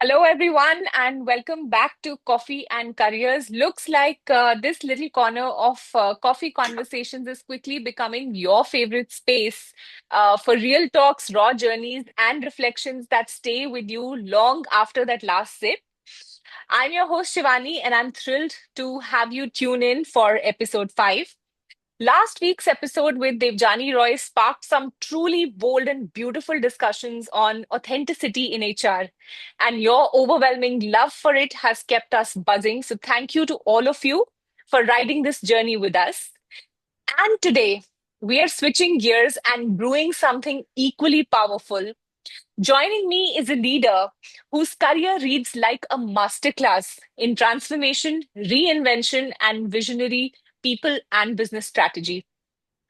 Hello, everyone, and welcome back to Coffee and Careers. Looks like this little corner of coffee conversations is quickly becoming your favorite space for real talks, raw journeys, and reflections that stay with you long after that last sip. I'm your host, Shivani, and I'm thrilled to have you tune in for episode 5. Last week's episode with Devjani Roy sparked some truly bold and beautiful discussions on authenticity in HR. And your overwhelming love for it has kept us buzzing. So, thank you to all of you for riding this journey with us. And today, we are switching gears and brewing something equally powerful. Joining me is a leader whose career reads like a masterclass in transformation, reinvention, and visionary people and business strategy.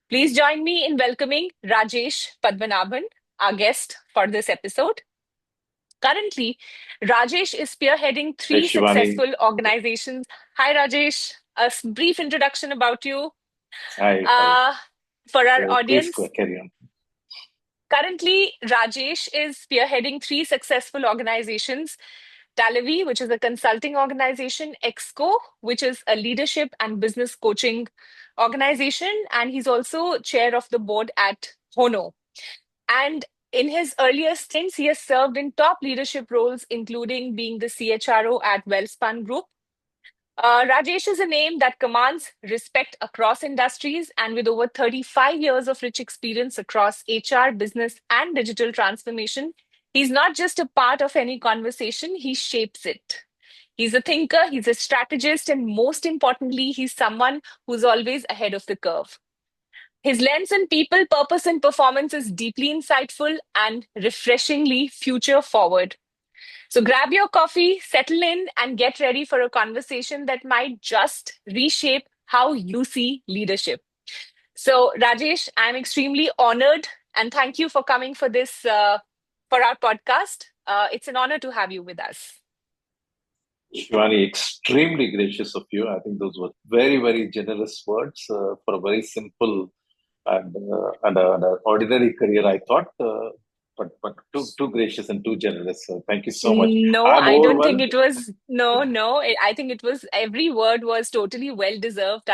Please join me in welcoming Rajesh Padmanabhan, our guest for this episode. Currently, Rajesh is spearheading Hi, three Shivani. successful organizations. Hi, Rajesh. Brief introduction about you. Hi, hi. Uh, for our Please audience, carry on. currently, Rajesh is spearheading three successful organizations. Talavi, which is a consulting organization, Exco, which is a leadership and business coaching organization, and he's also chair of the board at Hono. And in his earlier stints, he has served in top leadership roles, including being the CHRO at Wellspun Group. Rajesh is a name that commands respect across industries, and with over 35 years of rich experience across HR, business, and digital transformation, he's not just a part of any conversation, he shapes it. He's a thinker, he's a strategist, and most importantly, he's someone who's always ahead of the curve. His lens on people, purpose, and performance is deeply insightful and refreshingly future forward. So grab your coffee, settle in, and get ready for a conversation that might just reshape how you see leadership. So, Rajesh, I'm extremely honored and thank you for coming for this for our podcast. It's an honor to have you with us. Shivani, extremely gracious of you. I think those were very, very generous words for a very simple and ordinary career, I thought. But too gracious and too generous. Thank you so much. No, I'm I don't think overwhelmed. it was. No, no. I think it was every word was totally well deserved.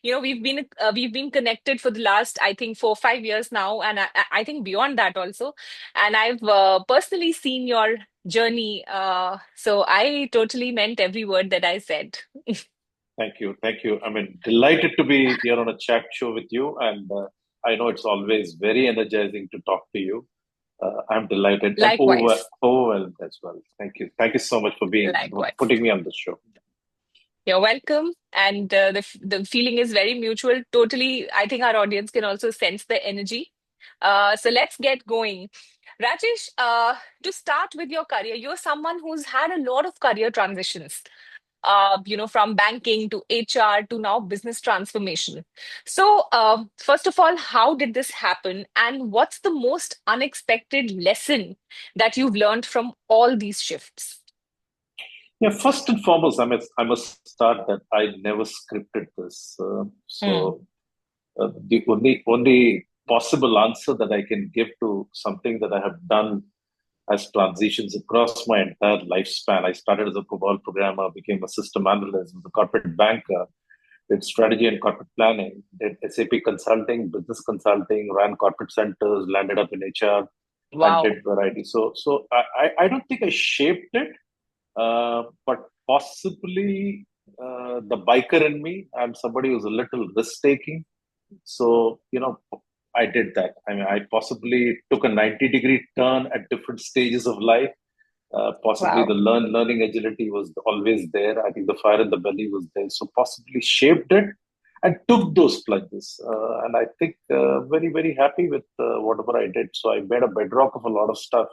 We've been connected for the last, I think, 4, 5 years now, and I think beyond that also. And I've personally seen your journey. So I totally meant every word that I said. Thank you. Thank you. I mean, delighted to be here on a chat show with you. And I know it's always very energizing to talk to you. I'm delighted and Likewise, overwhelmed as well. Thank you. Thank you so much for likewise. putting me on the show. You're welcome. And the feeling is very mutual. Totally, I think our audience can also sense the energy. So let's get going. Rajesh, to start with your career, you're someone who's had a lot of career transitions, from banking to HR to now business transformation. So, first of all, how did this happen? And what's the most unexpected lesson that you've learned from all these shifts? Yeah, first and foremost, I must start that I never scripted this. Hmm. The only possible answer that I can give to something that I have done as transitions across my entire lifespan. I started as a COBOL programmer, became a system analyst, was a corporate banker, did strategy and corporate planning, did SAP consulting, business consulting, ran corporate centers, landed up in HR, and Wow. did variety. So I don't think I shaped it, but possibly the biker in me. I'm somebody who's a little risk taking. So, I did that. I mean, I possibly took a 90-degree turn at different stages of life. Possibly the Wow. learning agility was always there. I think the fire in the belly was there. So possibly shaped it and took those plunges. And I think very, very happy with whatever I did. So I made a bedrock of a lot of stuff.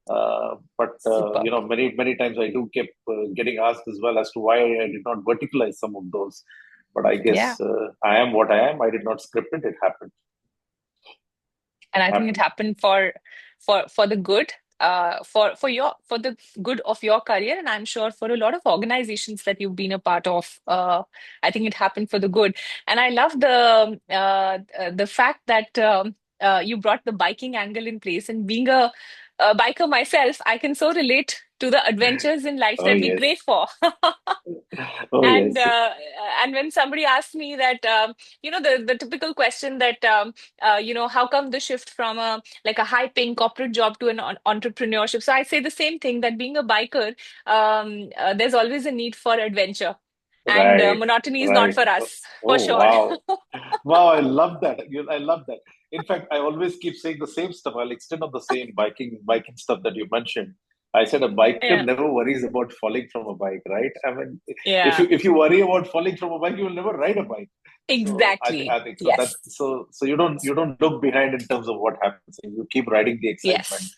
Super. Many, many times I do keep getting asked as well as to why I did not verticalize some of those. But I Yeah. guess I am what I am. I did not script it. It happened. And I think it Happened. happened for the good, for the good of your career, and I'm sure for a lot of organizations that you've been a part of. I think it happened for the good, and I love the fact that you brought the biking angle in place. And being a biker myself, I can so relate to the adventures in life Oh that we yes. crave for. Oh And yes. when somebody asks me that, the typical question that, how come the shift from a like a high paying corporate job to an entrepreneurship? So I say the same thing, that being a biker, there's always a need for adventure, and Right. monotony is not Right. for Oh, us, for oh, sure. wow. Wow, I love that. I love that. In fact, I always keep saying the same stuff. I'll extend on the same biking stuff that you mentioned. I said a biker Yeah, never worries about falling from a bike, right? I mean, yeah, if you worry about falling from a bike, you will never ride a bike. So exactly. I think so that Yes, so you don't look behind in terms of what happens. You keep riding the excitement. yes,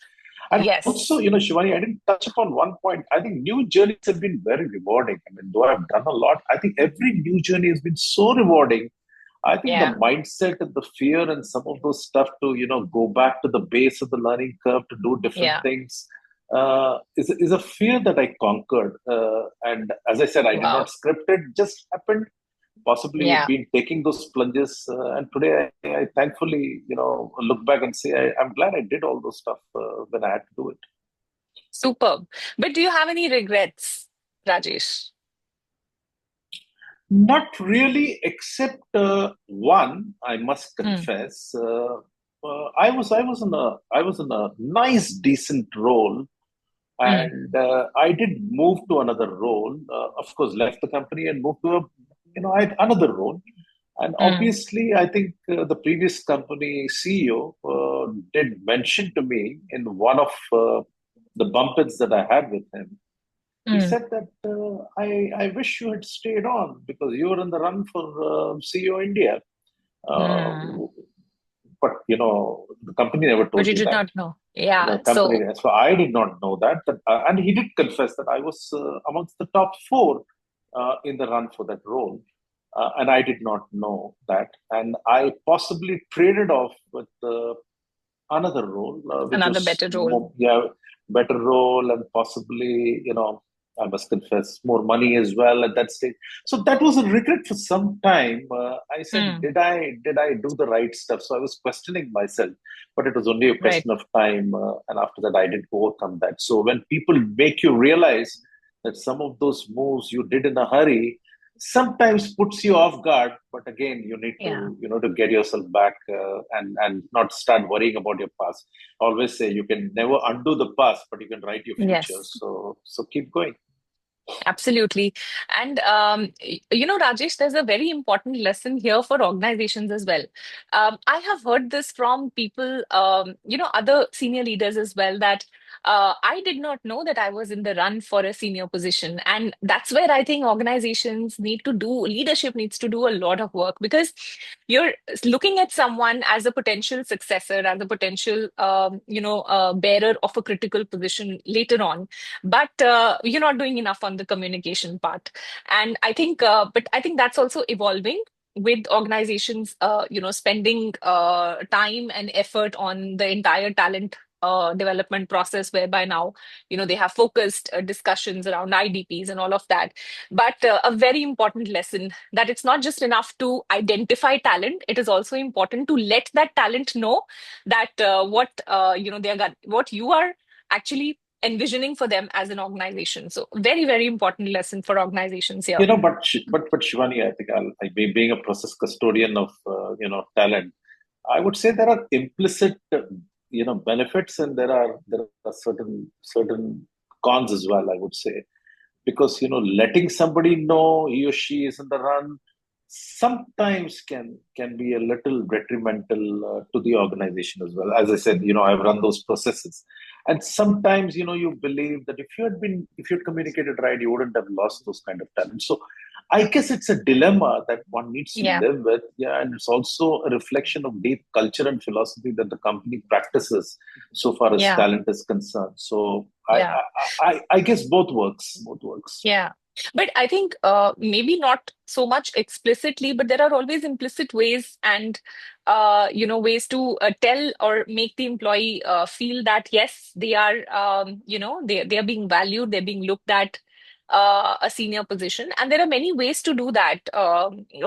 And also, yes, Shivani, I didn't touch upon one point. I think new journeys have been very rewarding. I mean, though I've done a lot, I think every new journey has been so rewarding. I think the yeah, mindset and the fear and some of those stuff to, go back to the base of the learning curve to do different yeah. things is a fear that I conquered. And as I said, I did not Wow. script it, just happened. Possibly Yeah. been taking those plunges. And today I thankfully, look back and say, I'm glad I did all those stuff when I had to do it. Superb. But do you have any regrets, Rajesh? Not really, except one. I must Mm, confess. I was in a nice, decent role, mm, and I did move to another role. Of course, left the company and moved to I had another role. And mm, obviously, I think the previous company CEO did mention to me in one of the bumpets that I had with him. He mm, said that I wish you had stayed on because you were in the run for CEO India. Uh, mm. but the company never But told you me did that. not know. Yeah. The company, So, so I did not know that. And he did confess that I was amongst the top four in the run for that role. And I did not know that. And I possibly traded off with another role, which another was better role. more, yeah, better role and possibly, I must confess, more money as well at that stage. So that was a regret for some time. I said, Mm, did I do the right stuff? So I was questioning myself, but it was only a right. question of time. And after that, I did overcome that. So when people make you realize that some of those moves you did in a hurry sometimes puts you off guard, but again you need Yeah. to to get yourself back and not start worrying about your past. Always say you can never undo the past, but you can write your future. Yes. So keep going. Absolutely. And, Rajesh, there's a very important lesson here for organizations as well. I have heard this from people, other senior leaders as well, that I did not know that I was in the run for a senior position. And that's where I think organizations need to do, leadership needs to do a lot of work, because you're looking at someone as a potential successor, as a potential, bearer of a critical position later on, but you're not doing enough on the communication part. And I think that's also evolving with organizations, spending time and effort on the entire talent development process, whereby now, they have focused discussions around IDPs and all of that. But a very important lesson, that it's not just enough to identify talent, it is also important to let that talent know that what you are actually envisioning for them as an organization. So very, very important lesson for organizations here. But Shivani, I think being a process custodian of talent, I would say there are implicit benefits and there are certain cons as well. I would say because letting somebody know he or she is in the run sometimes can be a little detrimental to the organization as well. As I said, I've run those processes, and sometimes you believe that if you had communicated right, you wouldn't have lost those kind of talents. So I guess it's a dilemma that one needs to Yeah, live with. Yeah, and it's also a reflection of deep culture and philosophy that the company practices so far as yeah, talent is concerned. So yeah, I guess both works. Both works. yeah. But I think maybe not so much explicitly, but there are always implicit ways, and ways to tell or make the employee feel that yes, they are they are being valued, they're being looked at, a senior position. And there are many ways to do that.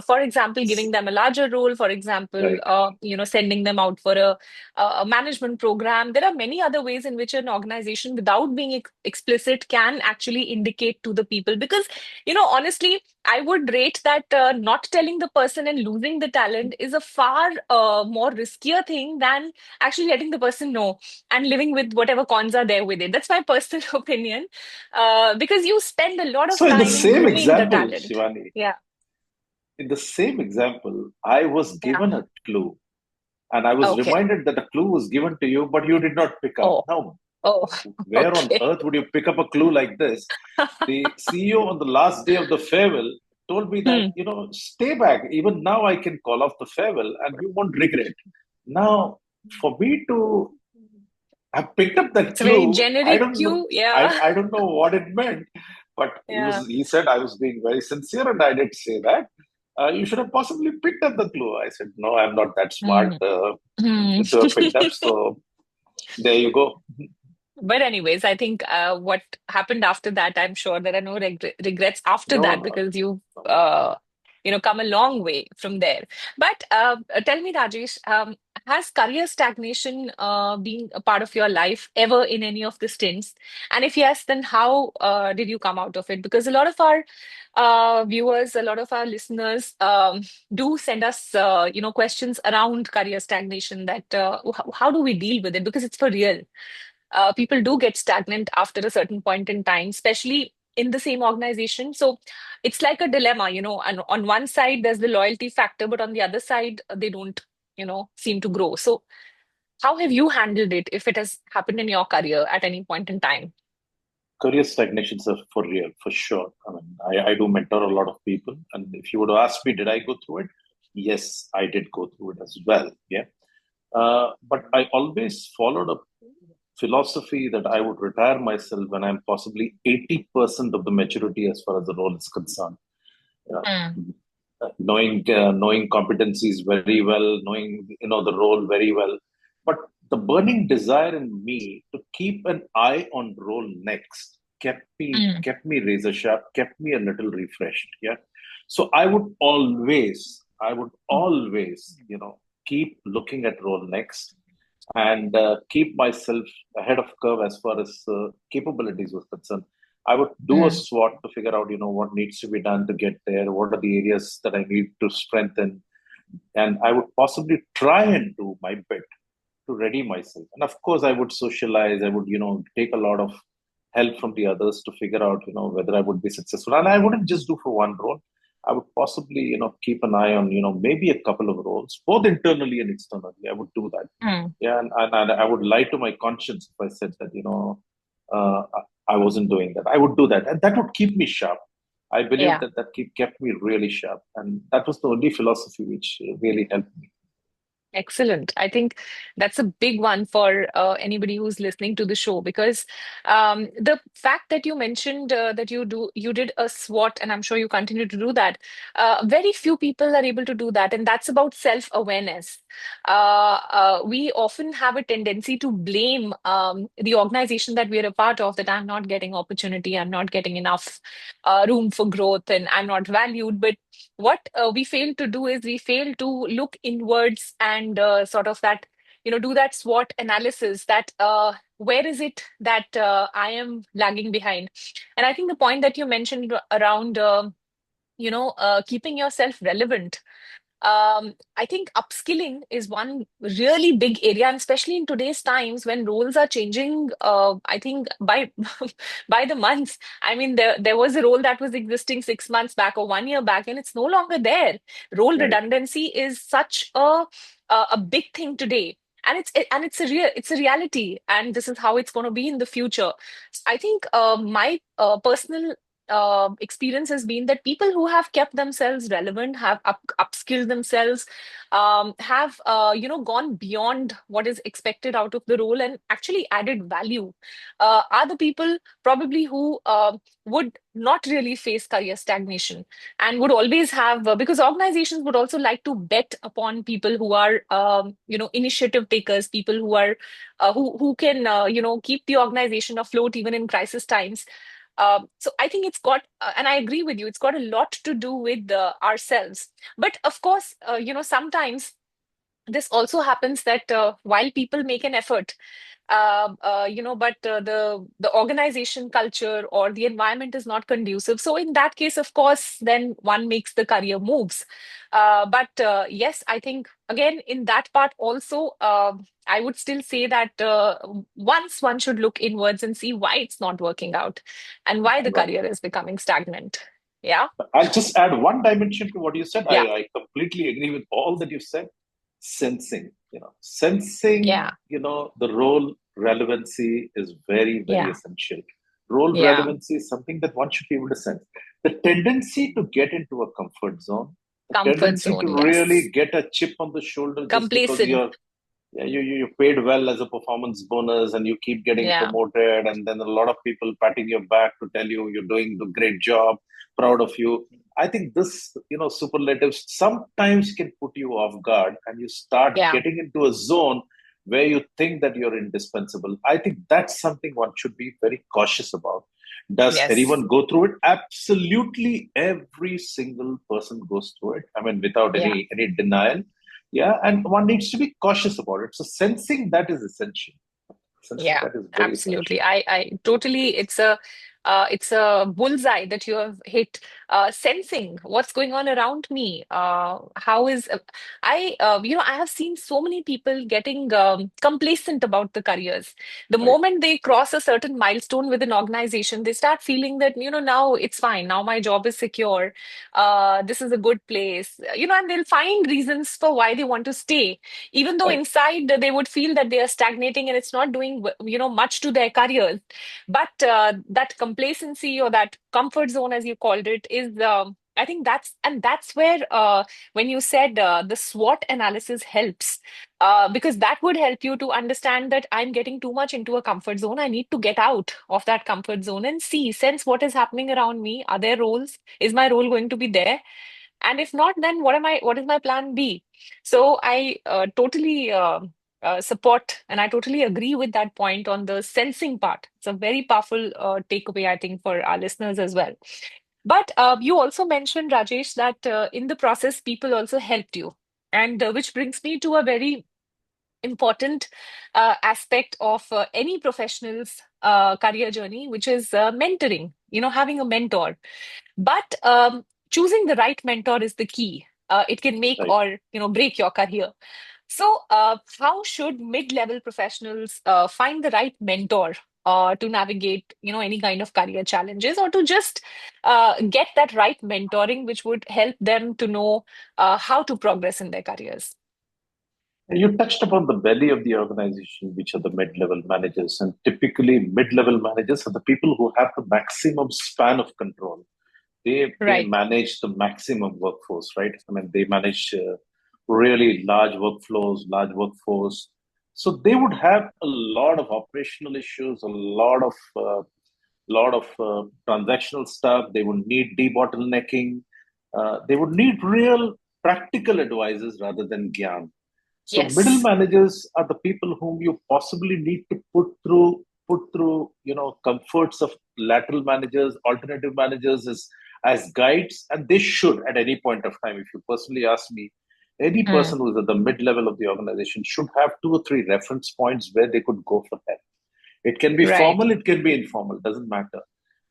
For example, giving them a larger role, for example, Right. sending them out for a management program. There are many other ways in which an organization, without being explicit, can actually indicate to the people. Because, honestly, I would rate that not telling the person and losing the talent is a far more riskier thing than actually letting the person know and living with whatever cons are there with it. That's my personal opinion. Because you spend a lot So of in the time in same grooming the example, talent. Shivani, Yeah. in the same example, I was Yeah. given a clue and I was Okay. reminded that a clue was given to you, but you did not pick up. Oh, Now, oh, where on okay. earth would you pick up a clue like this? The CEO on the last day of the farewell told me that, Hmm. stay back. Even now I can call off the farewell and you won't regret. Now, for me to have picked up that It's a very clue, I generic don't know. cue. Yeah. I don't know what it meant, but Yeah. he said I was being very sincere, and I did say that. You should have possibly picked up the clue. I said, no, I'm not that smart Hmm. Hmm. to have picked up. So there you go. But anyways, I think what happened after that, I'm sure there are no regrets after No, that no, because you've no. come a long way from there. But tell me, Rajesh, has career stagnation been a part of your life ever in any of the stints? And if yes, then how did you come out of it? Because a lot of our viewers, a lot of our listeners do send us, questions around career stagnation. That how do we deal with it? Because it's for real. People do get stagnant after a certain point in time, especially in the same organization. So it's like a dilemma, and on one side, there's the loyalty factor, but on the other side, they don't, seem to grow. So how have you handled it if it has happened in your career at any point in time? Career stagnations are for real, for sure. I mean, I do mentor a lot of people, and if you were to ask me, did I go through it? Yes, I did go through it as well. Yeah, but I always followed a philosophy that I would retire myself when I'm possibly 80% of the maturity as far as the role is concerned. You know, Mm, knowing competencies very well, knowing the role very well, but the burning desire in me to keep an eye on role next mm, kept me razor sharp, kept me a little refreshed. Yeah, so I would always keep looking at role next and keep myself ahead of curve as far as capabilities was concerned. I would do a mm, SWOT to figure out, what needs to be done to get there. What are the areas that I need to strengthen, and I would possibly try and do my bit to ready myself. And of course, I would socialize. I would, take a lot of help from the others to figure out, whether I would be successful. And I wouldn't just do for one role. I would possibly, keep an eye on, maybe a couple of roles, both internally and externally. I would do that. mm. Yeah, and I would lie to my conscience if I said that, I wasn't doing that. I would do that, and that would keep me sharp. I believe Yeah. that kept me really sharp, and that was the only philosophy which really helped me. Excellent. I think that's a big one for anybody who's listening to the show because the fact that you mentioned that you did a SWOT, and I'm sure you continue to do that. Very few people are able to do that, and that's about self-awareness. We often have a tendency to blame the organization that we're a part of, that I'm not getting opportunity, I'm not getting enough room for growth, and I'm not valued. But what we fail to do is we fail to look inwards and sort of that, do that SWOT analysis that where is it that I am lagging behind. And I think the point that you mentioned around, keeping yourself relevant, I think upskilling is one really big area, and especially in today's times when roles are changing. I think by by the months. I mean, there was a role that was existing 6 months back or 1 year back, and it's no longer there. Role Right. redundancy is such a big thing today. And it's a reality, and this is how it's going to be in the future. I think my personal experience has been that people who have kept themselves relevant, have upskilled themselves, have gone beyond what is expected out of the role and actually added value, are the people probably who would not really face career stagnation and would always have, because organizations would also like to bet upon people who are initiative takers, people who are who can keep the organization afloat even in crisis times. So I think it's got, and I agree with you, it's got a lot to do with ourselves. But of course, sometimes this also happens that while people make an effort, but the organization culture or the environment is not conducive. So in that case, of course, then one makes the career moves. But yes, I think again in that part also, I would still say that once one should look inwards and see why it's not working out and why the Right. career is becoming stagnant. Yeah, I'll just add one dimension to what you said. yeah, I completely agree with all that you said. Sensing, sensing, yeah, the role relevancy is very, very yeah, essential. Role yeah. relevancy is something that one should be able to sense. The tendency to get into a comfort zone, the Comfort tendency to zone, yes. really get a chip on the shoulder just because Complacent. you paid well as a performance bonus and you keep getting Yeah, promoted, and then a lot of people patting your back to tell you you're doing the great job, proud of you. I think this superlatives sometimes can put you off guard and you start yeah, getting into a zone where you think that you're indispensable. I think that's something one should be very cautious about. Does yes, anyone go through it? Absolutely, every single person goes through it, I mean, without yeah. any denial. Yeah, and one needs to be cautious about it. So sensing that is essential. Sensing Yeah, that is very essential. absolutely. I totally, it's a bullseye that you have hit. Sensing what's going on around me. How is I have seen so many people getting complacent about the careers. The Right. moment they cross a certain milestone with an organization, they start feeling that, now it's fine. Now my job is secure. This is a good place. And they'll find reasons for why they want to stay, even though Right. inside they would feel that they are stagnating and it's not doing much to their careers. But that complacency or that comfort zone, as you called it, is I think that's where when you said the SWOT analysis helps, because that would help you to understand that I'm getting too much into a comfort zone. I need to get out of that comfort zone and sense what is happening around me. Are there roles? Is my role going to be there? And if not, then what is my plan B? So I totally support and I totally agree with that point on the sensing part. It's a very powerful takeaway, I think, for our listeners as well. But you also mentioned, Rajesh, that in the process, people also helped you. And which brings me to a very important aspect of any professional's career journey, which is mentoring, having a mentor. But choosing the right mentor is the key. It can make Right. or break your career. So, how should mid-level professionals find the right mentor to navigate, any kind of career challenges, or to just get that right mentoring, which would help them to know how to progress in their careers? You touched upon the belly of the organization, which are the mid-level managers, and typically mid-level managers are the people who have the maximum span of control. They Right. manage the maximum workforce, right? I mean, they manage really large workflows, large workforce. So they would have a lot of operational issues, a lot of transactional stuff. They would need debottlenecking. They would need real practical advisors rather than gyan. So middle Yes. managers are the people whom you possibly need to put through comforts of lateral managers, alternative managers as guides, and they should at any point of time. If you personally ask me, any Mm. person who's at the mid level of the organization should have two or three reference points where they could go for help. It can be Right. formal, it can be informal, doesn't matter.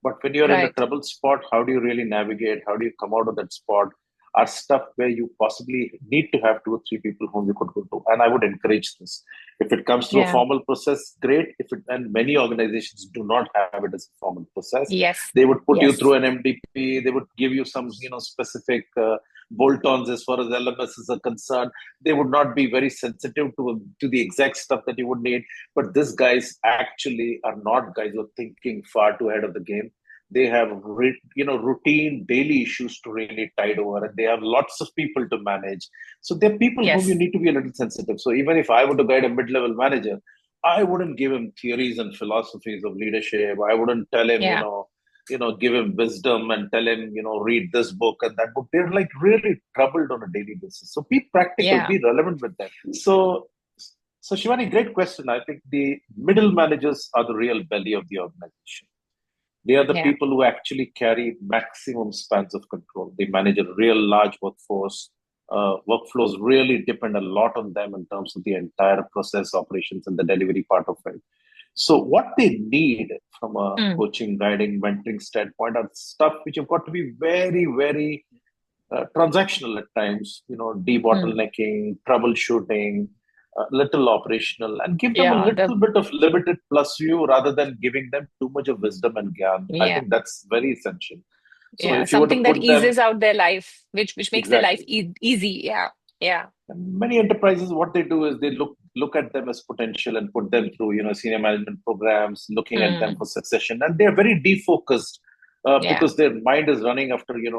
But when you're in a Right. trouble spot, how do you really navigate? How do you come out of that spot? Are stuff where you possibly need to have two or three people whom you could go to. And I would encourage this. If it comes through a Yeah. formal process, great. If it and many organizations do not have it as a formal process, Yes. they would put you Yes. through an MDP. They would give you some specific bolt-ons as far as LMS is concerned. They would not be very sensitive to the exact stuff that you would need. But these guys actually are not guys who are thinking far too ahead of the game. They have routine daily issues to really tide over, and they have lots of people to manage. So they're people whom you Yes. need to be a little sensitive. So even if I were to guide a mid-level manager, I wouldn't give him theories and philosophies of leadership. I wouldn't tell him, Yeah. give him wisdom and tell him, read this book and that book. They're like really troubled on a daily basis. So be practical, Yeah. be relevant with them. So Shivani, great question. I think the middle managers are the real belly of the organization. They are the Yeah. people who actually carry maximum spans of control. They manage a real large workforce. Workflows really depend a lot on them in terms of the entire process, operations, and the delivery part of it. So, what they need from a Mm, coaching, guiding, mentoring standpoint are stuff which have got to be very, very transactional at times, mm. debottlenecking, troubleshooting, little operational, and give them a Yeah. little bit of limited plus view rather than giving them too much of wisdom and gyan. I Yeah. think that's very essential. So Yeah. if you were to Something that put them eases out their life, which makes their life exactly, easy. Yeah. Yeah. and many enterprises, what they do is they look at them as potential and put them through, senior management programs, looking at them Mm, for succession, and they're very defocused yeah. because their mind is running after a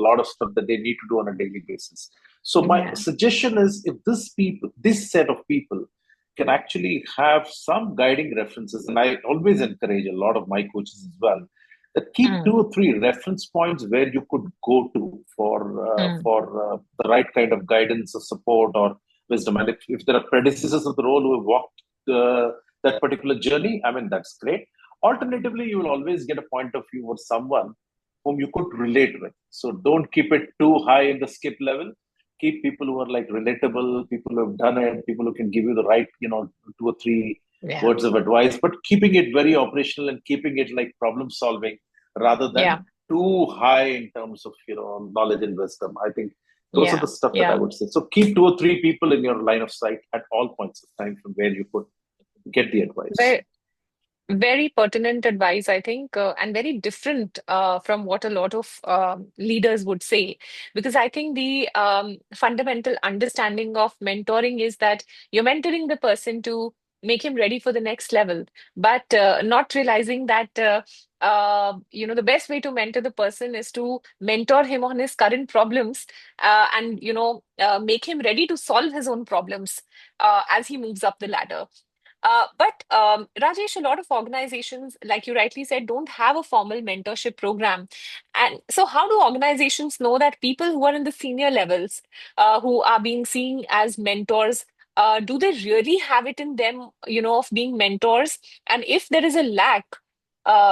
lot of stuff that they need to do on a daily basis. So my Yeah. suggestion is, if this set of people, can actually have some guiding references, and I always encourage a lot of my coaches as well, that keep two Mm, or three reference points where you could go to mm. for the right kind of guidance or support or wisdom. And if there are predecessors of the role who have walked that particular journey, I mean, that's great. Alternatively, you will always get a point of view or someone whom you could relate with. So don't keep it too high in the skip level. Keep people who are like relatable, people who have done it, people who can give you the right, two or three Yeah. words of advice, but keeping it very operational and keeping it like problem solving rather Yeah. than too high in terms of knowledge and wisdom. I think those are Yeah. the stuff that I Yeah. would say. So keep two or three people in your line of sight at all points of time from where you could get the advice. Very, very pertinent advice, I think, and very different from what a lot of leaders would say. Because I think the fundamental understanding of mentoring is that you're mentoring the person to make him ready for the next level, but not realizing that the best way to mentor the person is to mentor him on his current problems, and make him ready to solve his own problems as he moves up the ladder. But Rajesh, a lot of organizations, like you rightly said, don't have a formal mentorship program. And so, how do organizations know that people who are in the senior levels, who are being seen as mentors, do they really have it in them, of being mentors? And if there is a lack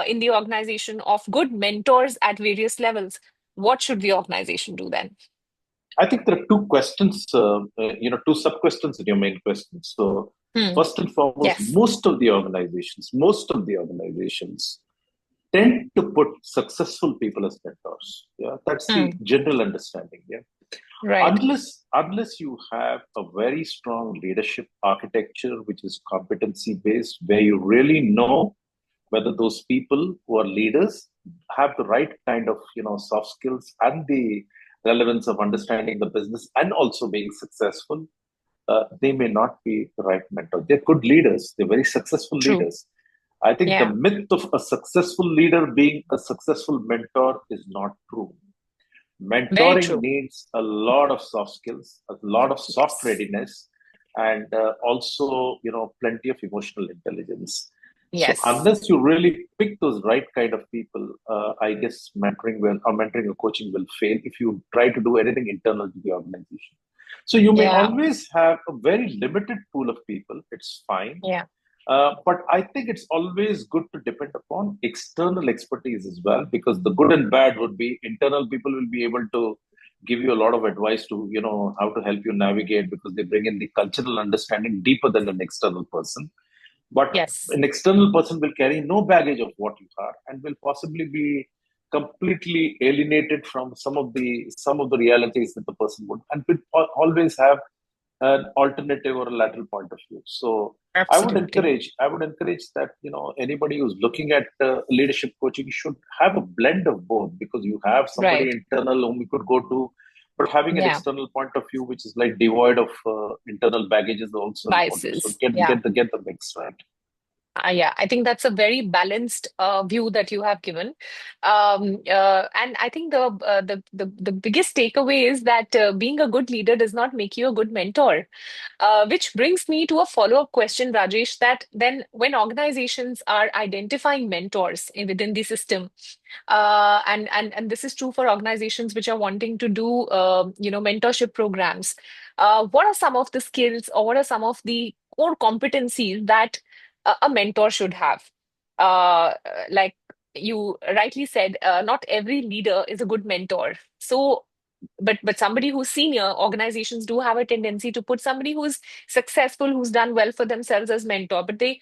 in the organization of good mentors at various levels, what should the organization do then? I think there are two questions, two sub questions in your main question. So, Hmm. first and foremost, Yes. most of the organizations tend to put successful people as mentors. Yeah, that's the Hmm. general understanding. Yeah, Right. unless you have a very strong leadership architecture, which is competency based, where you really know whether those people who are leaders have the right kind of soft skills and the relevance of understanding the business and also being successful, they may not be the right mentor. They're good leaders, they're very successful True. leaders. I think the Yeah. myth of a successful leader being a successful mentor is not true. Very Mentoring true. needs a lot of soft skills, a lot of soft Yes. readiness, and also plenty of emotional intelligence. So Yes. unless you really pick those right kind of people, I guess mentoring or coaching will fail if you try to do anything internal to the organization. So you may Yeah. always have a very limited pool of people. It's fine, Yeah. but I think it's always good to depend upon external expertise as well, because the good and bad would be internal people will be able to give you a lot of advice to, how to help you navigate because they bring in the cultural understanding deeper than an external person. But Yes. an external person will carry no baggage of what you are and will possibly be completely alienated from some of the realities that the person would, and will always have an alternative or a lateral point of view. So I would Absolutely. encourage, I would encourage that anybody who's looking at leadership coaching should have a blend of both, because you have somebody Right. internal whom you could go to, but having an Yeah. external point of view which is like devoid of internal baggage is also important. So Biases. get Yeah. get the get the mix right. Yeah, I think that's a very balanced view that you have given, and I think the biggest takeaway is that being a good leader does not make you a good mentor. Which brings me to a follow-up question, Rajesh, that then when organizations are identifying mentors within the system, and this is true for organizations which are wanting to do mentorship programs, what are some of the skills or what are some of the core competencies that a mentor should have? Uh, like, you rightly said, not every leader is a good mentor. So, but somebody who's senior, organizations do have a tendency to put somebody who's successful, who's done well for themselves as mentor, but they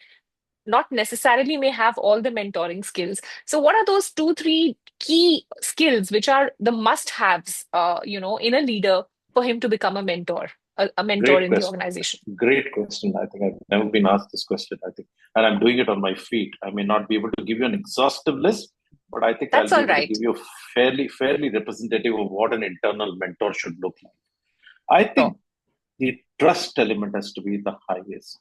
not necessarily may have all the mentoring skills. So, what are those two, three key skills which are the must-haves, in a leader for him to become a mentor, a mentor Great in the question. organization? Great question. I think I've never been asked this question. I think, and I'm doing it on my feet. I may not be able to give you an exhaustive list, but I think I'll That's be all able to right. give you a fairly representative of what an internal mentor should look like. I So, think the trust element has to be the highest.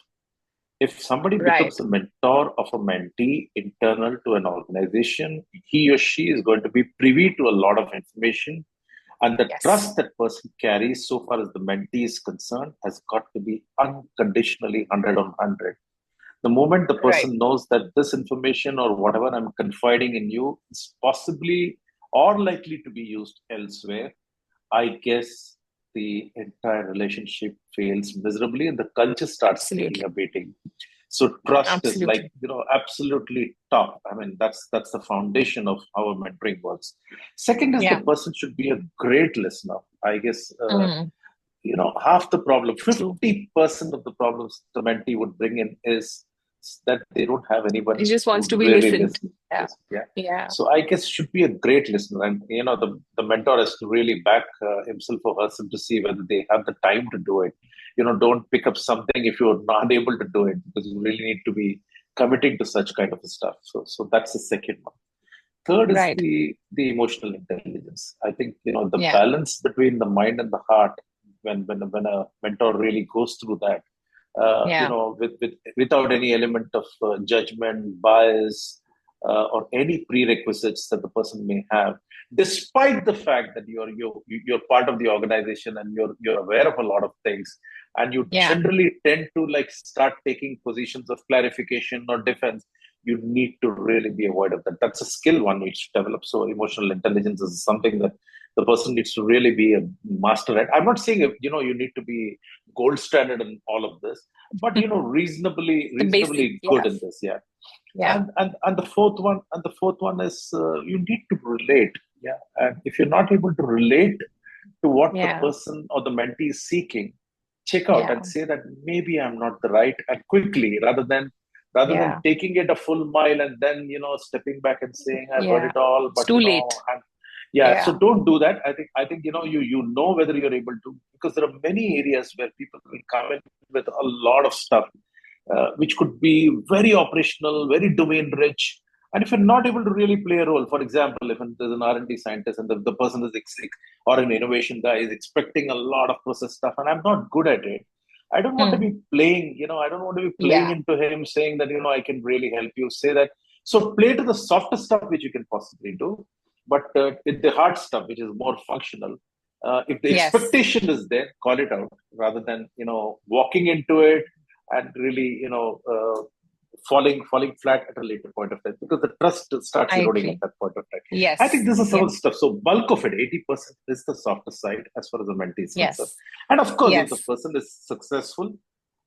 If somebody becomes right. a mentor of a mentee internal to an organization, he or she is going to be privy to a lot of information. And the Yes. trust that person carries, so far as the mentee is concerned, has got to be unconditionally 100 on 100. The moment the Right. person knows that this information or whatever I'm confiding in you is possibly or likely to be used elsewhere, I guess the entire relationship fails miserably and the culture starts taking Absolutely. a beating. So trust is like, Absolutely. absolutely top. I mean, that's the foundation of how a mentoring works. Second is the Yeah. person should be a great listener. I guess Mm, half the problem, true. 50% of the problems the mentee would bring in is that they don't have He anyone just wants who to be really listened. listens. Yeah. Yes, yeah. Yeah. So I guess should be a great listener, and the mentor has to really back himself or herself to see whether they have the time to do it. Don't pick up something if you're not able to do it, because you really need to be committing to such kind of stuff. So that's the second one. Third is Right. the emotional intelligence. I think the Yeah. balance between the mind and the heart, when a mentor really goes through that, Yeah. without any element of judgment, bias, or any prerequisites that the person may have, despite the fact that you're part of the organization and you're aware of a lot of things, and you Yeah. generally tend to like start taking positions of clarification or defense. You need to really be aware of that. That's a skill one needs to develop. So emotional intelligence is something that the person needs to really be a master at. I'm not saying you need to be gold standard in all of this, but reasonably The basic. reasonably good Yeah. in this. Yeah. Yeah. And the fourth one is you need to relate. Yeah. And if you're not able to relate to what the Yeah. person or the mentee is seeking, check out Yeah. and say that maybe I'm not the right, and quickly, rather than Yeah. taking it a full mile and then stepping back and saying I've heard Yeah. it all, It's but too late. yeah. So Yeah. don't do that. I think you know whether you're able to, because there are many areas where people will come in with a lot of stuff, which could be very operational, very domain rich. And if you're not able to really play a role, for example, if there's an R&D scientist and the person is or an innovation guy is expecting a lot of process stuff, and I'm not good at it, I don't want to Hmm. be playing, I don't want to be playing Yeah. into him saying that, I can really help you. Say that. So play to the softer stuff which you can possibly do, but the hard stuff which is more functional. If the Yes. expectation is there, call it out rather than walking into it and really falling flat at a later point of time, because the trust starts I eroding at agree. that point of time. I think Yes. this is some of the Yes. stuff. So bulk of it, 80% is the softer side as far as the mentee is concerned. Yes. And of course, if the Yes. person is successful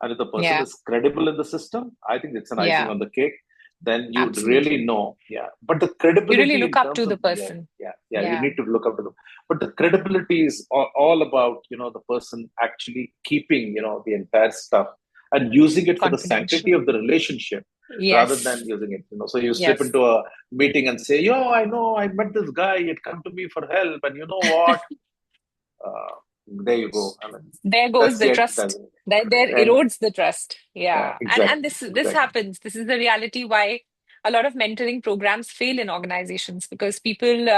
and if the person Yeah. is credible in the system, I think it's an icing Yeah. on the cake. Then you'd really Absolutely. know. Yeah. But the You really credibility look in up terms to the of, yeah, person. yeah, yeah, you Yeah. need to look up to them. But the credibility is all about, the person actually keeping, the entire stuff and using it for the sanctity Confidential. of the relationship rather than Yes. using it, so you slip Yes. into a meeting and say, yo, I know I met this guy, he'd come to me for help, and you know what, uh, there you go. I mean, There goes that's the it. trust. There And erodes the trust. yeah, Yeah. And exactly, this exactly. happens. This is the reality why a lot of mentoring programs fail in organizations, because people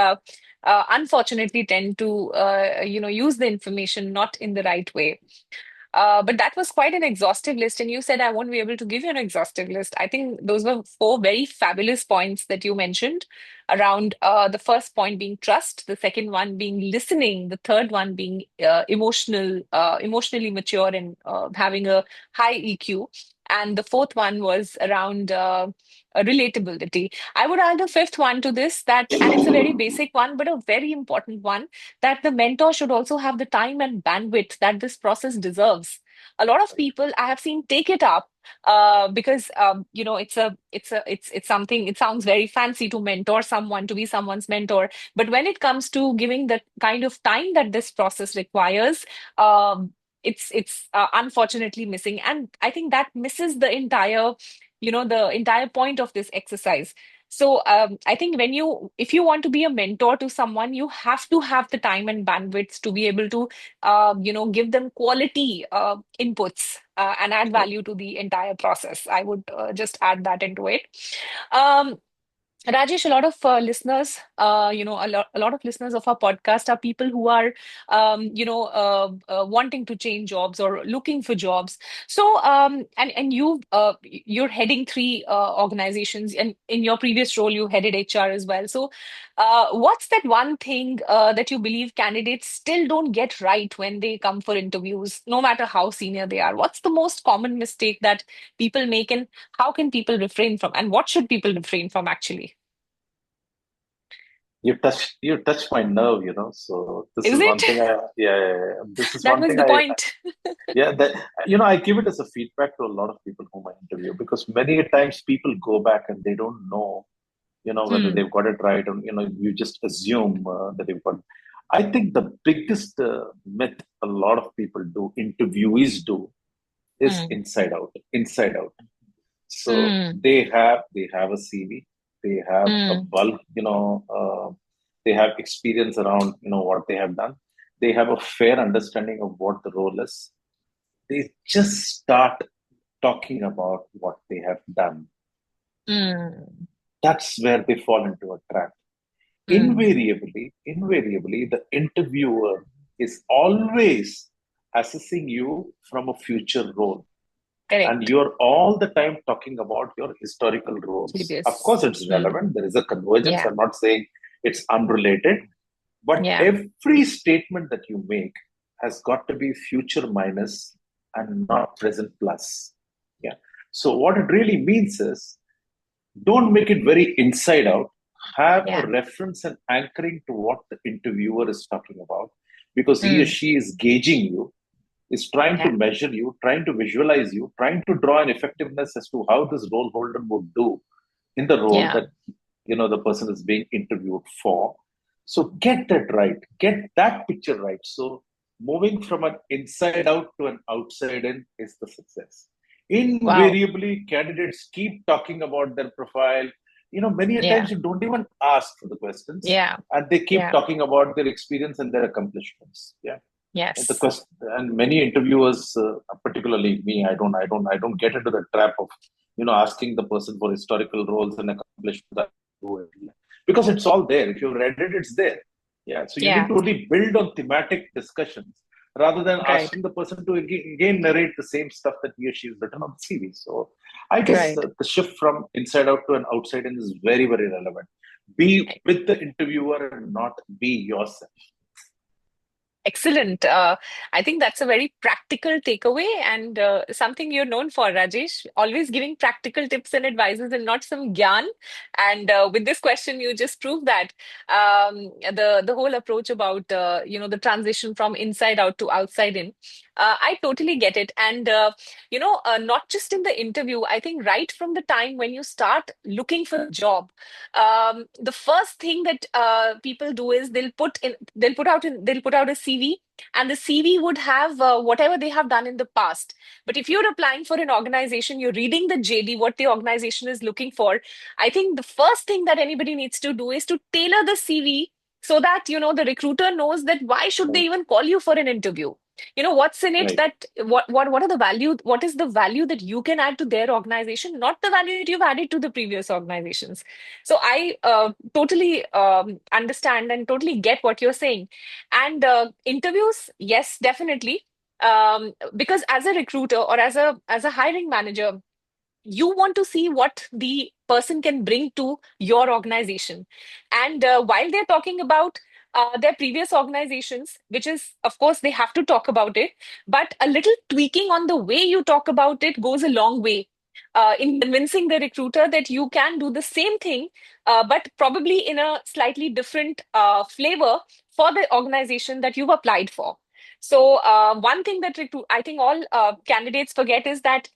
unfortunately tend to use the information not in the right way. But that was quite an exhaustive list. And you said I won't be able to give you an exhaustive list. I think those were four very fabulous points that you mentioned around the first point being trust, the second one being listening, the third one being emotionally mature and having a high EQ. And the fourth one was around relatability. I would add a fifth one to this that, and it's a very basic one, but a very important one, that the mentor should also have the time and bandwidth that this process deserves. a lot of people I have seen take it up because it's something, it sounds very fancy to mentor someone, to be someone's mentor. But when it comes to giving the kind of time that this process requires, it's unfortunately missing. And I think that misses the entire point of this exercise. So I think if you want to be a mentor to someone, you have to have the time and bandwidth to be able to, give them quality inputs and add value to the entire process. I would just add that into it. Um, Rajesh, a lot of listeners, a lot of listeners of our podcast are people who are, wanting to change jobs or looking for jobs. So, and you're heading three organizations, and in your previous role, you headed HR as well. So, what's that one thing that you believe candidates still don't get right when they come for interviews, no matter how senior they are? What's the most common mistake that people make, and how can people refrain from, and what should people refrain from actually? You touch my nerve, so this Is is it? one thing I, yeah, yeah, yeah. This is That one was thing the I, point. yeah, that, I give it as a feedback to a lot of people whom I interview, because many a times people go back and they don't know, whether Hmm. they've got it right, or you just assume that they've got. I think the biggest myth a lot of people do, interviewees do, is Hmm. inside out. So Hmm. they have a CV, they have a Hmm. bulk, they have experience around what they have done. They have a fair understanding of what the role is. They just start talking about what they have done. Hmm. That's where they fall into a trap. Hmm. Invariably, the interviewer is always assessing you from a future role, and Correct. you're all the time talking about your historical roles. Of Serious. course, it's Hmm. relevant. There is a convergence. Yeah. I'm not saying it's unrelated, but Yeah. every statement that you make has got to be future minus and not present plus. Yeah. So what it really means is, don't make it very inside out. Have a Yeah. reference and anchoring to what the interviewer is talking about, because he or Hmm. she is gauging you, is trying to Yeah. measure you, trying to visualize you, trying to draw an effectiveness as to how this role holder would do in the role Yeah. that the person is being interviewed for. So get that right, get that picture right. So moving from an inside out to an outside in is the success. Wow. Invariably, candidates keep talking about their profile. Many a Yeah. times you don't even ask for the questions, Yeah. and they keep Yeah. talking about their experience and their accomplishments. Yeah. And the Yes. question, and many interviewers, particularly me, I don't get into the trap of, asking the person for historical roles and accomplishments, because it's all there. If you read it, it's there. Yeah. So you need Yeah. to only build on thematic discussions rather than Right. asking the person to again narrate the same stuff that he or she has written on the CV. So I guess Right. the shift from inside out to an outside in is very, very relevant. Be with the interviewer and not be yourself. Excellent. I think that's a very practical takeaway and something you're known for, Rajesh. Always giving practical tips and advices and not some gyan. And with this question, you just proved that the whole approach about the transition from inside out to outside in. I totally get it. And not just in the interview. I think right from the time when you start looking for a job, the first thing that people do is they'll put out a CV, and the CV would have whatever they have done in the past. But if you're applying for an organization, you're reading the JD, what the organization is looking for. I think the first thing that anybody needs to do is to tailor the CV so that the recruiter knows that why should they Right. even call you for an interview. What's in it, Right. that what are the value, what is the value that you can add to their organization, not the value that you've added to the previous organizations. So I totally understand and totally get what you're saying. And interviews, yes, definitely. Because as a recruiter or as a hiring manager, you want to see what the person can bring to your organization. And while they're talking about their previous organizations, which is, of course, they have to talk about it, but a little tweaking on the way you talk about it goes a long way in convincing the recruiter that you can do the same thing, but probably in a slightly different flavor for the organization that you've applied for. So one thing that I think all candidates forget is that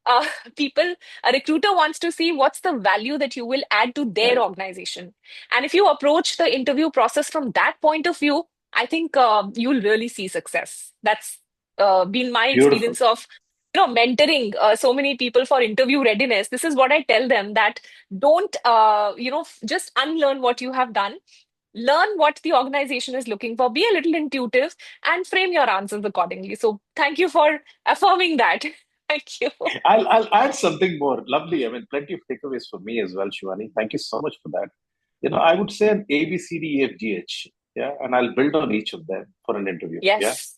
uh, people, a recruiter wants to see what's the value that you will add to their Right. organization. And if you approach the interview process from that point of view, I think you'll really see success. That's been my Beautiful. experience of mentoring so many people for interview readiness. This is what I tell them, that don't just unlearn what you have done. Learn what the organization is looking for, be a little intuitive, and frame your answers accordingly. So thank you for affirming that. Thank you. I'll add something more. Lovely. I mean, plenty of takeaways for me as well, Shivani. Thank you so much for that. I would say an A, B, C, D, E, F, G, H. Yeah. And I'll build on each of them for an interview. Yeah. Yes.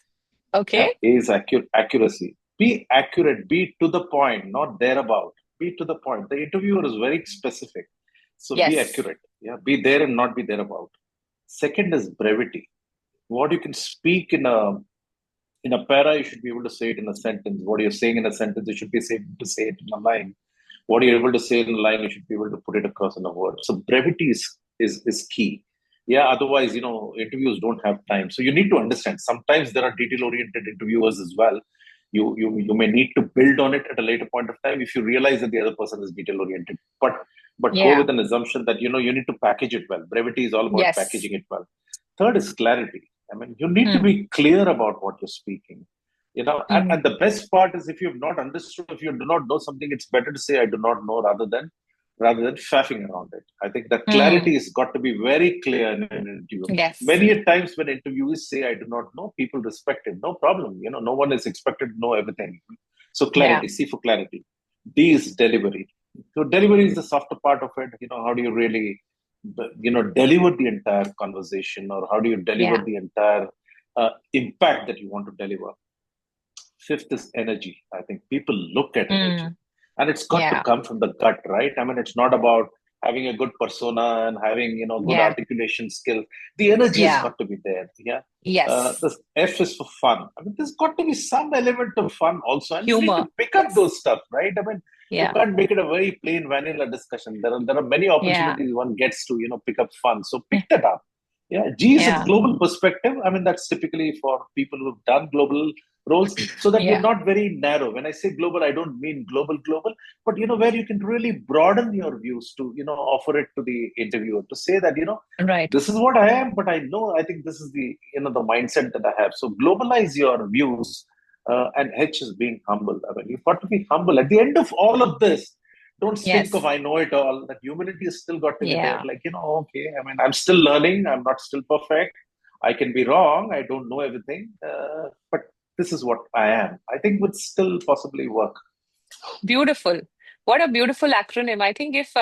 Yeah. Okay. A is accuracy. Be accurate. Be to the point, not thereabout. Be to the point. The interviewer is very specific. So be Yes. accurate. Yeah. Be there and not be thereabout. Second is brevity. What you can speak in a para, you should be able to say it in a sentence. What you're saying in a sentence, you should be able to say it in a line. What you're able to say in a line, you should be able to put it across in a word. So brevity is key. Yeah, otherwise, interviews don't have time. So you need to understand. Sometimes there are detail-oriented interviewers as well. You may need to build on it at a later point of time if you realize that the other person is detail-oriented. But go Yeah. with an assumption that you need to package it well. Brevity is all about Yes. packaging it well. Third is clarity. I mean, you need to Hmm. be clear about what you're speaking. Hmm. And the best part is if you've not understood, if you do not know something, it's better to say I do not know rather than faffing around it. I think that Hmm. clarity has got to be very clear in an interview. Yes. Many a times when interviewers say I do not know, people respect it. No problem. No one is expected to know everything. So Yeah. clarity, C for clarity. D is delivery. So delivery is the softer part of it. How do you really deliver the entire conversation, or how do you deliver Yeah. the entire impact that you want to deliver? Fifth is energy. I think people look at energy, Hmm. and it's got to Yeah. come from the gut, right? I mean, it's not about having a good persona and having good Yeah. articulation skill. The energy has Yeah. got to be there. Yeah. Yes. The F is for fun. I mean, there's got to be some element of fun also, and you need to Humor. pick up Yes. those stuff, right? I mean, you Yeah. can't make it a very plain vanilla discussion. There are many Yeah. opportunities one gets to pick up fun. So pick that up. Yeah, G is a Yeah. global perspective. I mean, that's typically for people who've done global roles, so that you're Yeah. not very narrow. When I say global, I don't mean global, but where you can really broaden your views to offer it to the interviewer to say that Right. this is what I am, but I think this is the the mindset that I have. So globalize your views, and H is being humble. I mean, you've got to be humble at the end of all of this. Don't think of Yes. I know it all. That humility has still got to be there. Yeah. Like, okay, I mean, I'm still learning. I'm not still perfect. I can be wrong. I don't know everything. But this is what I am. I think would still possibly work. Beautiful. What a beautiful acronym. I think if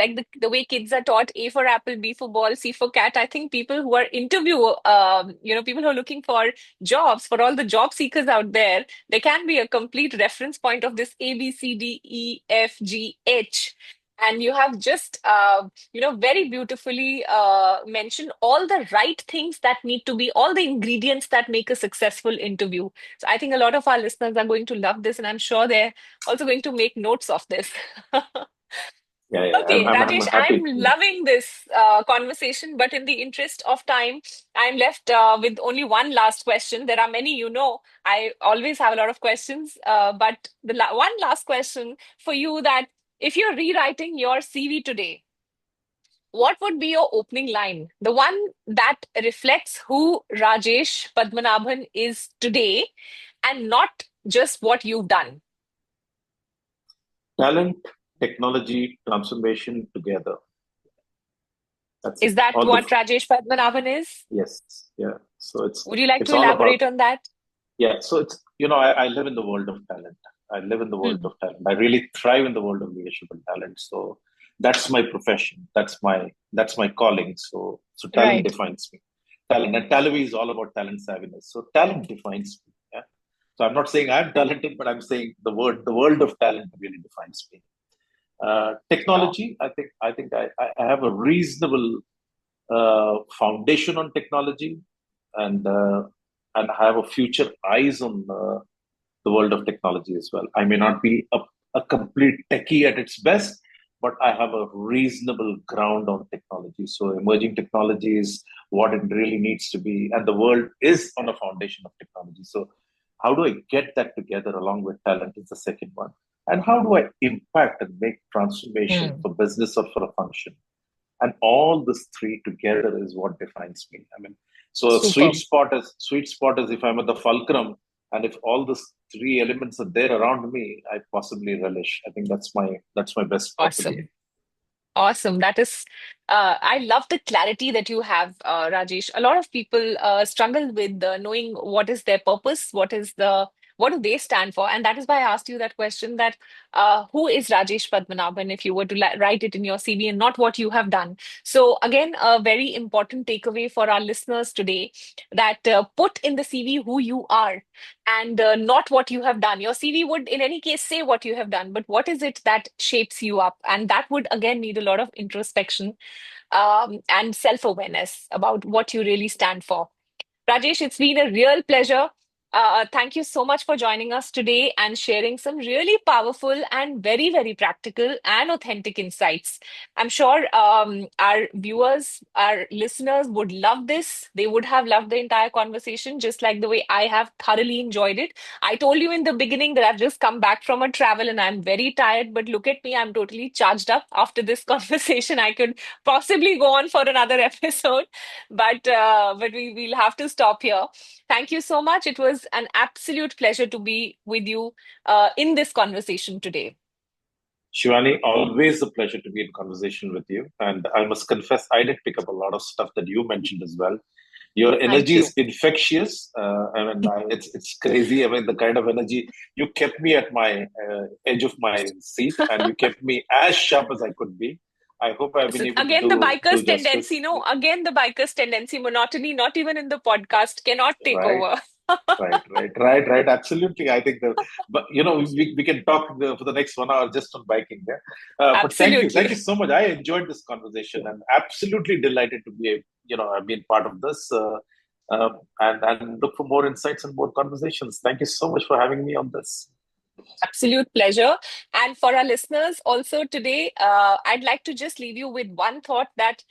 like the way kids are taught A for apple, B for ball, C for cat, I think people who are people who are looking for jobs, for all the job seekers out there, there can be a complete reference point of this A, B, C, D, E, F, G, H. And you have just, very beautifully mentioned all the right things that need to be, all the ingredients that make a successful interview. So I think a lot of our listeners are going to love this, and I'm sure they're also going to make notes of this. Yeah, yeah. Okay, I'm Rajesh, I'm happy. loving this conversation, but in the interest of time, I'm left with only one last question. There are many, I always have a lot of questions, but one last question for you, that if you're rewriting your CV today, what would be your opening line? The one that reflects who Rajesh Padmanabhan is today and not just what you've done. Talent, technology, transformation together. That's it. Is that All the what Rajesh Padmanabhan is? yes, yeah. So it's Would you like it's to all about elaborate on that? yeah. So it's I live in the world of talent. I live in the world Hmm. of talent. I really thrive in the world of leadership and talent. So that's my profession. That's my calling. So talent Right. defines me. Talent and Talavi is all about talent savviness. So talent defines me. Yeah. So I'm not saying I'm talented, but I'm saying the world of talent really defines me. Sure. Technology, I have a reasonable foundation on technology, and and have a future eyes on the world of technology as well. I may not be a complete techie at its best, but I have a reasonable ground on technology. So emerging technologies, what it really needs to be. And the world is on a foundation of technology. So, how do I get that together along with talent is the second one. And how do I impact and make transformation Hmm. for business or for a function? And all these three together is what defines me. I mean, so a Superb. sweet spot is if I'm at the fulcrum, and if all these three elements are there around me, I possibly relish. I think that's my best spot to be in. Awesome. Awesome. I love the clarity that you have, Rajesh. A lot of people struggle with knowing what is their purpose, what do they stand for? And that is why I asked you that question that who is Rajesh Padmanabhan if you were to write it in your CV and not what you have done. So again, a very important takeaway for our listeners today that put in the CV who you are and not what you have done. Your CV would, in any case, say what you have done, but what is it that shapes you up? And that would, again, need a lot of introspection and self awareness about what you really stand for. Rajesh, it's been a real pleasure. Thank you so much for joining us today and sharing some really powerful and very, very practical and authentic insights. I'm sure our viewers, our listeners would love this. They would have loved the entire conversation, just like the way I have thoroughly enjoyed it. I told you in the beginning that I've just come back from a travel and I'm very tired, but look at me, I'm totally charged up after this conversation. I could possibly go on for another episode but we'll have to stop here. Thank you so much. It was an absolute pleasure to be with you in this conversation today. Shivani, always a pleasure to be in conversation with you. And I must confess, I did pick up a lot of stuff that you mentioned as well. Your Thank energy you. is infectious. It's crazy. I mean, the kind of energy you kept me at my edge of my seat, and you kept me as sharp as I could be. I hope I've been So able to again, the do biker's tendency, justice. no, again, the biker's tendency, monotony, not even in the podcast, cannot take Right, over. right. Absolutely. I think but we can talk for the next 1 hour just on biking. Yeah. But thank you Absolutely. so much. I enjoyed this conversation and absolutely delighted to be, I've been part of this. And look for more insights and more conversations. Thank you so much for having me on this. Absolute pleasure. And for our listeners, also today, I'd like to just leave you with one thought that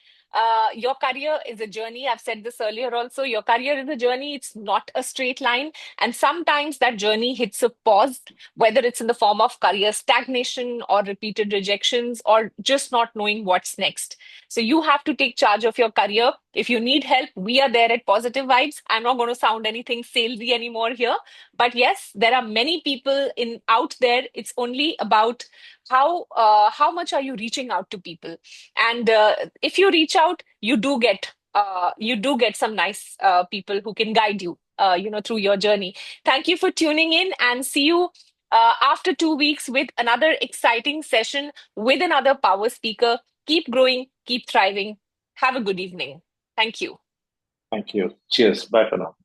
your career is a journey. I've said this earlier also. Your career is a journey, it's not a straight line. And sometimes that journey hits a pause, whether it's in the form of career stagnation or repeated rejections or just not knowing what's next. So you have to take charge of your career. If you need help, we are there at Positive Vibes. I'm not going to sound anything salesy anymore here. But yes, there are many people in out there. It's only about how much are you reaching out to people, and if you reach out, you do get some nice people who can guide you, through your journey. Thank you for tuning in, and see you after 2 weeks with another exciting session with another power speaker. Keep growing, keep thriving. Have a good evening. Thank you. Thank you. Cheers. Bye for now.